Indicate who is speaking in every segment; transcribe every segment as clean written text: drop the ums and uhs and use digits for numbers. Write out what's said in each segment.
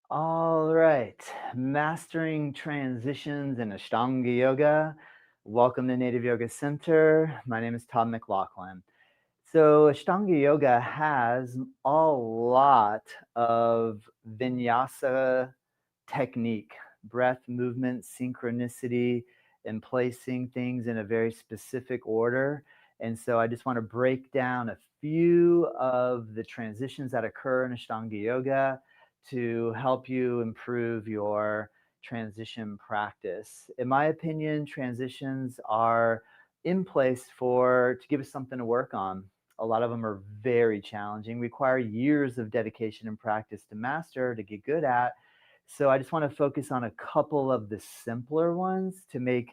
Speaker 1: All right, mastering transitions in Ashtanga Yoga. Welcome to Native Yoga Center. My name is Todd McLaughlin. So, Ashtanga Yoga has a lot of Vinyasa technique, breath, movement, synchronicity, and placing things in a very specific order. And so, I just want to break down a few of the transitions that occur in Ashtanga Yoga to help you improve your transition practice. In my opinion, transitions are in place to give us something to work on. A lot of them are very challenging, require years of dedication and practice to master, to get good at. So I just want to focus on a couple of the simpler ones to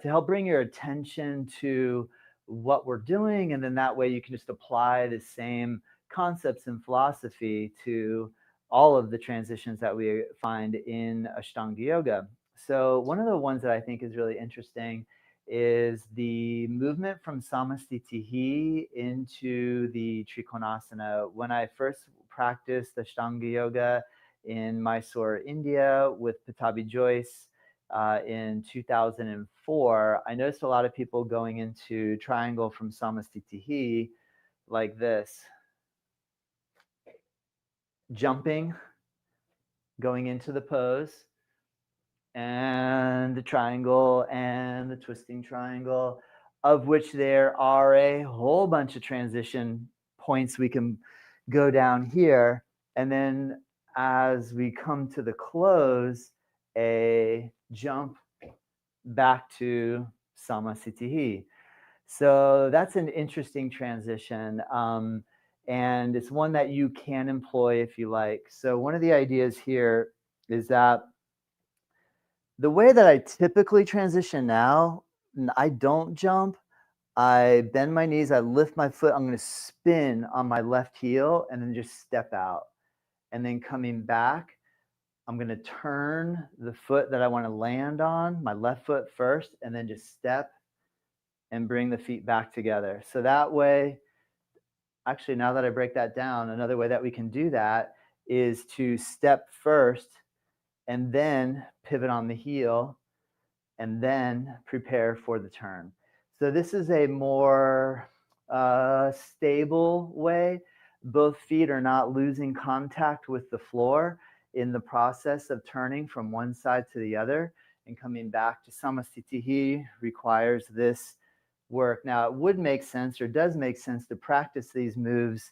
Speaker 1: help bring your attention to what we're doing, and then that way you can just apply the same concepts and philosophy to all of the transitions that we find in Ashtanga Yoga. So one of the ones that I think is really interesting is the movement from Samastitihi into the Trikonasana. When I first practiced Ashtanga Yoga in Mysore, India, with Patabi Joyce in 2004, I noticed a lot of people going into triangle from Samastitihi like this, jumping, going into the pose, and the triangle and the twisting triangle, of which there are a whole bunch of transition points we can go down here. And then as we come to the close, a jump back to Samasitihi. So that's an interesting transition. And it's one that you can employ if you like. So one of the ideas here is that the way that I typically transition now, I don't jump. I bend my knees, I lift my foot, I'm going to spin on my left heel and then just step out. And then coming back, I'm going to turn the foot that I want to land on, my left foot first, and then just step and bring the feet back together. So that way, actually, now that I break that down, another way that we can do that is to step first and then pivot on the heel and then prepare for the turn. So this is a more stable way. Both feet are not losing contact with the floor in the process of turning from one side to the other, and coming back to Samastitihi requires this work. Now, it would make sense, or does make sense, to practice these moves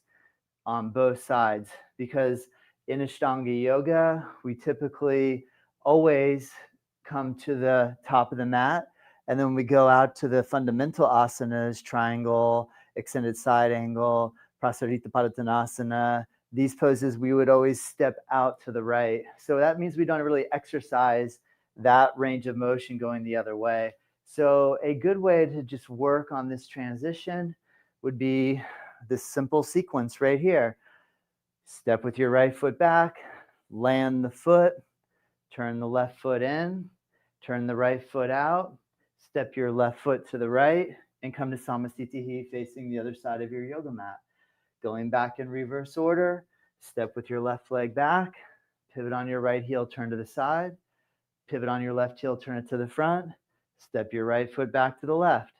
Speaker 1: on both sides, because in Ashtanga Yoga, we typically always come to the top of the mat, and then we go out to the fundamental asanas, triangle, extended side angle, Prasarita Padottanasana. These poses, we would always step out to the right. So that means we don't really exercise that range of motion going the other way. So a good way to just work on this transition would be this simple sequence right here. Step with your right foot back, land the foot, turn the left foot in, turn the right foot out, step your left foot to the right, and come to Samastitihi facing the other side of your yoga mat. Going back in reverse order, step with your left leg back, pivot on your right heel, turn to the side, pivot on your left heel, turn it to the front, step your right foot back to the left.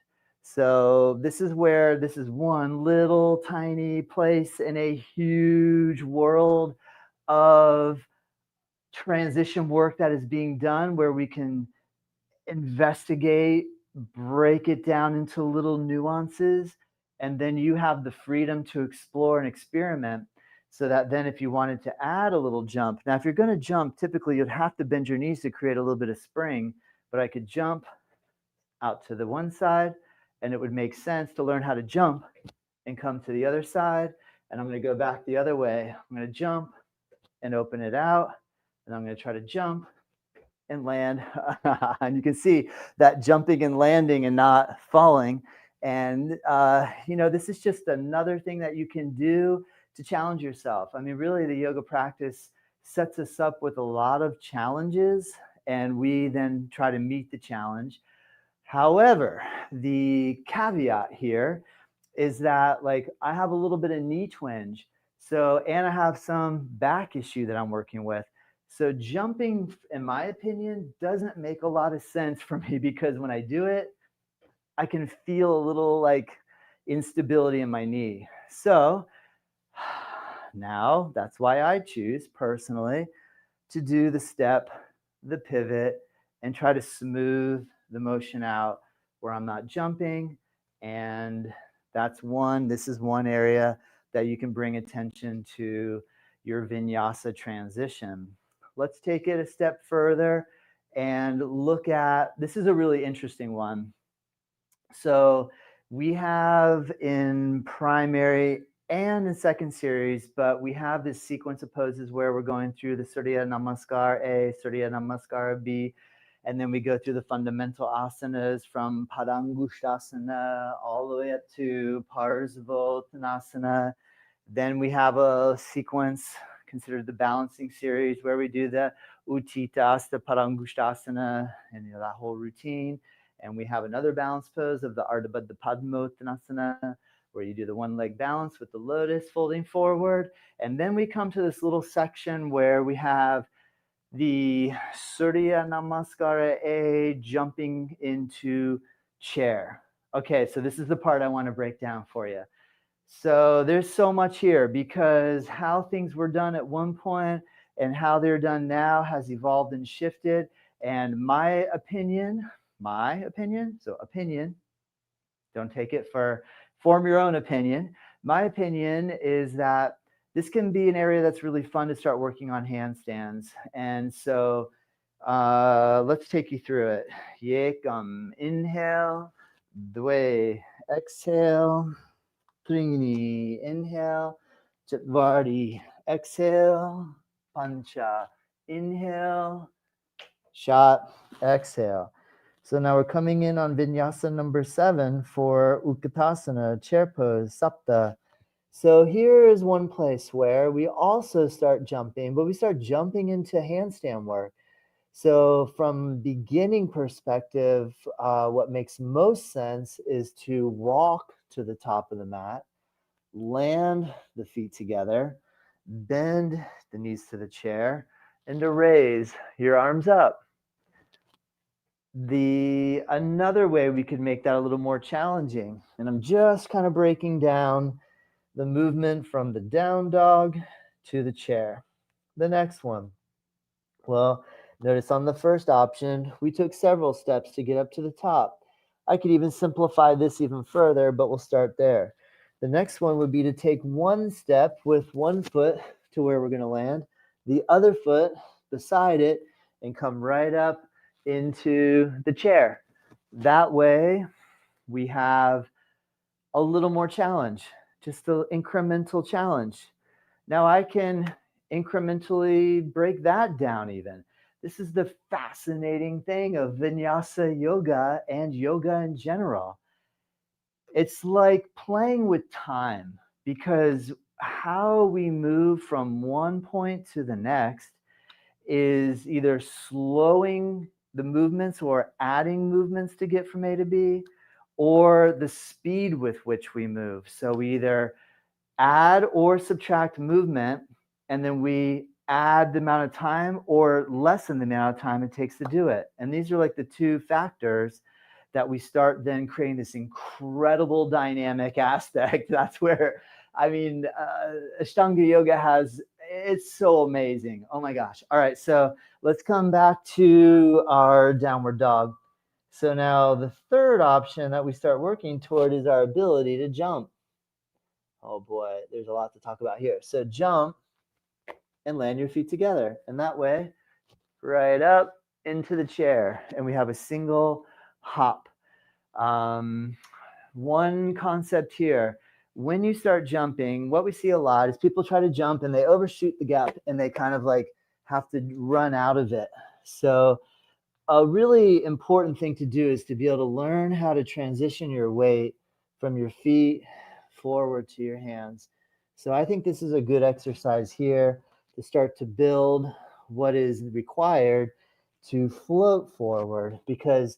Speaker 1: So this is one little tiny place in a huge world of transition work that is being done, where we can investigate, break it down into little nuances, and then you have the freedom to explore and experiment. So that then if you wanted to add a little jump, now if you're going to jump, typically you'd have to bend your knees to create a little bit of spring, but I could jump out to the one side, and it would make sense to learn how to jump and come to the other side. And I'm going to go back the other way. I'm going to jump and open it out, and I'm going to try to jump and land. And you can see that jumping and landing and not falling. And, this is just another thing that you can do to challenge yourself. I mean, really, the yoga practice sets us up with a lot of challenges, and we then try to meet the challenge. However, the caveat here is that, like, I have a little bit of knee twinge. So, and I have some back issue that I'm working with. So jumping, in my opinion, doesn't make a lot of sense for me because when I do it, I can feel a little like instability in my knee. So now that's why I choose personally to do the step, the pivot, and try to smooth the motion out where I'm not jumping. And this is one area that you can bring attention to your vinyasa transition. Let's take it a step further and look at, this is a really interesting one. So we have in primary and in second series, but we have this sequence of poses where we're going through the Surya Namaskar A, Surya Namaskar B, and then we go through the fundamental asanas from Padangusthasana all the way up to Parsvottanasana. Then we have a sequence considered the balancing series where we do the Utthita Padangusthasana and that whole routine. And we have another balance pose of the Ardha Baddha Padmottanasana, where you do the one leg balance with the lotus folding forward. And then we come to this little section where we have the Surya Namaskara A jumping into chair. Okay, so this is the part I want to break down for you. So there's so much here because how things were done at one point and how they're done now has evolved and shifted. And my opinion, so opinion, don't take it form your own opinion. My opinion is that this can be an area that's really fun to start working on handstands. And so let's take you through it. Yekam, inhale, dve, exhale, trini, inhale, chatvarti, exhale, pancha, inhale, shot, exhale. So now we're coming in on Vinyasa number 7 for Utkatasana, chair pose, Sapta. So here is one place where we also start jumping, but we start jumping into handstand work. So from beginning perspective, what makes most sense is to walk to the top of the mat, land the feet together, bend the knees to the chair, and to raise your arms up. Another way we could make that a little more challenging, and I'm just kind of breaking down the movement from the down dog to the chair. The next one. Well, notice on the first option, we took several steps to get up to the top. I could even simplify this even further, but we'll start there. The next one would be to take one step with one foot to where we're going to land, the other foot beside it, and come right up into the chair. That way, we have a little more challenge, just an incremental challenge. Now I can incrementally break that down even. This is the fascinating thing of Vinyasa yoga and yoga in general. It's like playing with time because how we move from one point to the next is either slowing the movements or adding movements to get from A to B, or the speed with which we move. So we either add or subtract movement, and then we add the amount of time or lessen the amount of time it takes to do it. And these are like the two factors that we start then creating this incredible dynamic aspect. That's where, Ashtanga Yoga it's so amazing. Oh my gosh. All right, so let's come back to our downward dog. So now the third option that we start working toward is our ability to jump. Oh boy, there's a lot to talk about here. So jump and land your feet together. And that way, right up into the chair. And we have a single hop. One concept here. When you start jumping, what we see a lot is people try to jump and they overshoot the gap and they kind of like have to run out of it. So a really important thing to do is to be able to learn how to transition your weight from your feet forward to your hands. So I think this is a good exercise here to start to build what is required to float forward, because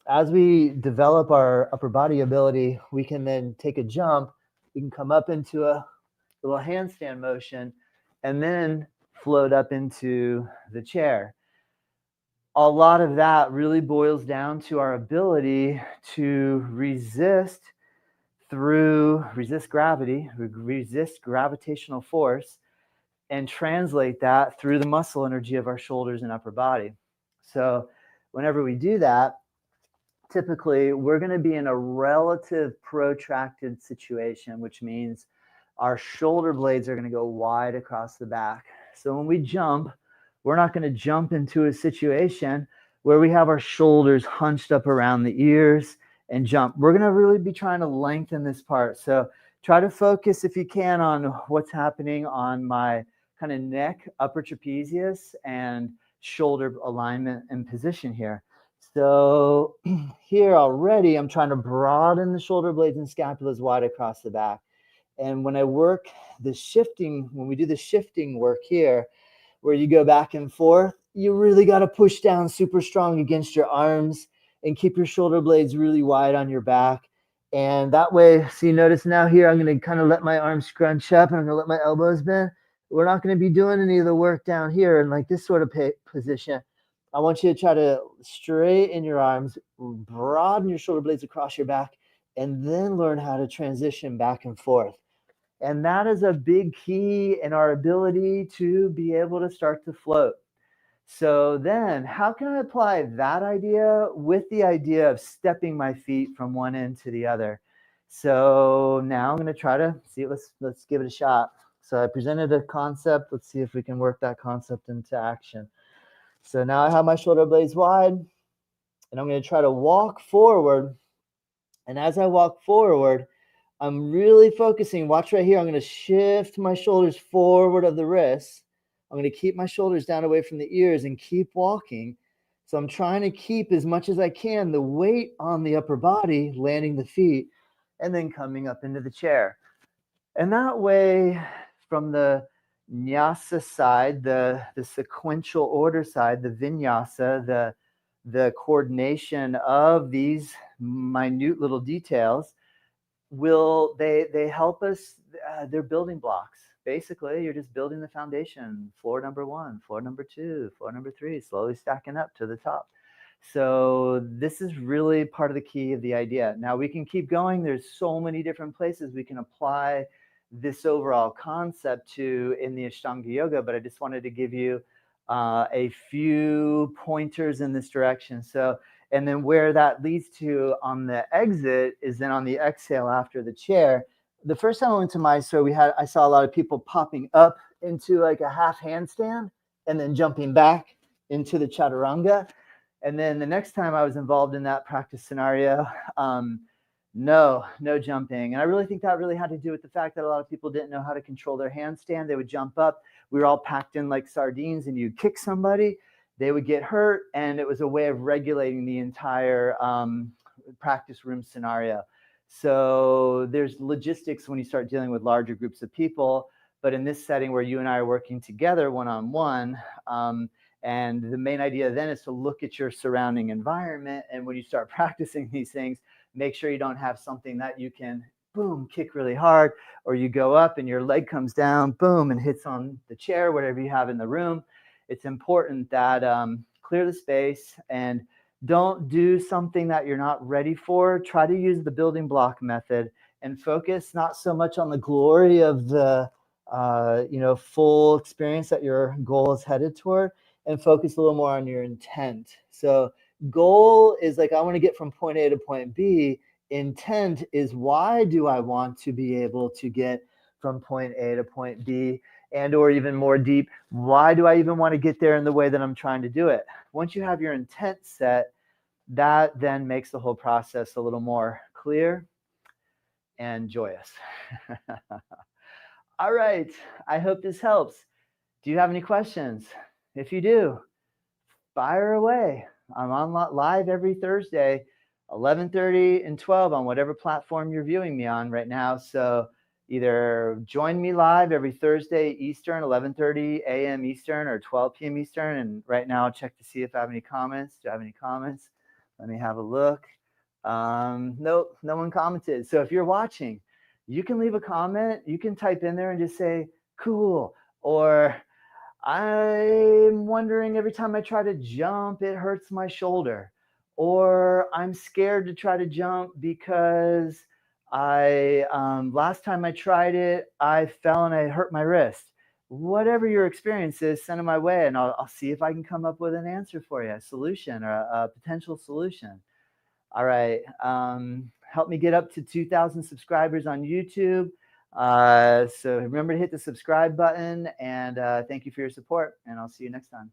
Speaker 1: as we develop our upper body ability, we can then take a jump, we can come up into a little handstand motion and then float up into the chair. A lot of that really boils down to our ability to resist gravity, resist gravitational force, and translate that through the muscle energy of our shoulders and upper body. So whenever we do that, typically we're going to be in a relative protracted situation, which means our shoulder blades are going to go wide across the back. So when we jump, we're not going to jump into a situation where we have our shoulders hunched up around the ears and jump. We're going to really be trying to lengthen this part. So try to focus, if you can, on what's happening on my kind of neck, upper trapezius, and shoulder alignment and position here. So here already, I'm trying to broaden the shoulder blades and scapulas wide across the back. And when I work the shifting, when we do the shifting work here, where you go back and forth, you really got to push down super strong against your arms and keep your shoulder blades really wide on your back. And that way, so you notice now here, I'm going to kind of let my arms scrunch up and I'm going to let my elbows bend. We're not going to be doing any of the work down here in like this sort of position. I want you to try to straighten your arms, broaden your shoulder blades across your back, and then learn how to transition back and forth. And that is a big key in our ability to be able to start to float. So then how can I apply that idea with the idea of stepping my feet from one end to the other? So now I'm going to try to see, let's give it a shot. So I presented a concept. Let's see if we can work that concept into action. So now I have my shoulder blades wide, and I'm going to try to walk forward. And as I walk forward, I'm really focusing. Watch right here. I'm going to shift my shoulders forward of the wrists. I'm going to keep my shoulders down away from the ears and keep walking. So I'm trying to keep as much as I can the weight on the upper body, landing the feet, and then coming up into the chair. And that way, from the Nyasa side, the sequential order side, the Vinyasa, the coordination of these minute little details, they help us. They're building blocks. Basically, you're just building the foundation. Floor number 1, floor number 2, floor number 3, slowly stacking up to the top. So this is really part of the key of the idea. Now we can keep going. There's so many different places we can apply this overall concept to in the Ashtanga Yoga, but I just wanted to give you a few pointers in this direction. So, and then where that leads to on the exit is then on the exhale after the chair. The first time I went to Mysore, I saw a lot of people popping up into like a half handstand and then jumping back into the chaturanga. And then the next time I was involved in that practice scenario, no jumping. And I really think that really had to do with the fact that a lot of people didn't know how to control their handstand. They would jump up. We were all packed in like sardines, and you'd kick somebody, they would get hurt. And it was a way of regulating the entire practice room scenario. So there's logistics when you start dealing with larger groups of people. But in this setting where you and I are working together one-on-one, and the main idea then is to look at your surrounding environment. And when you start practicing these things, make sure you don't have something that you can, boom, kick really hard, or you go up and your leg comes down, boom, and hits on the chair, whatever you have in the room. It's important that clear the space and don't do something that you're not ready for. Try to use the building block method and focus not so much on the glory of the full experience that your goal is headed toward, and focus a little more on your intent. So goal is like, I want to get from point A to point B. Intent is, why do I want to be able to get from point A to point B? And or even more deep, why do I even want to get there in the way that I'm trying to do it? Once you have your intent set, that then makes the whole process a little more clear and joyous. All right, I hope this helps. Do you have any questions? If you do, fire away. I'm on live every Thursday, 11:30 and 12 on whatever platform you're viewing me on right now. So either join me live every Thursday Eastern, 11:30 a.m. Eastern or 12 p.m. Eastern. And right now I'll check to see if I have any comments. Do I have any comments? Let me have a look. Nope, no one commented. So if you're watching, you can leave a comment. You can type in there and just say, cool, or I'm wondering every time I try to jump, it hurts my shoulder. Or I'm scared to try to jump because last time I tried it, I fell and I hurt my wrist. Whatever your experience is, send it my way and I'll see if I can come up with an answer for you, a solution or a potential solution. All right. Help me get up to 2,000 subscribers on YouTube. So remember to hit the subscribe button and thank you for your support and I'll see you next time.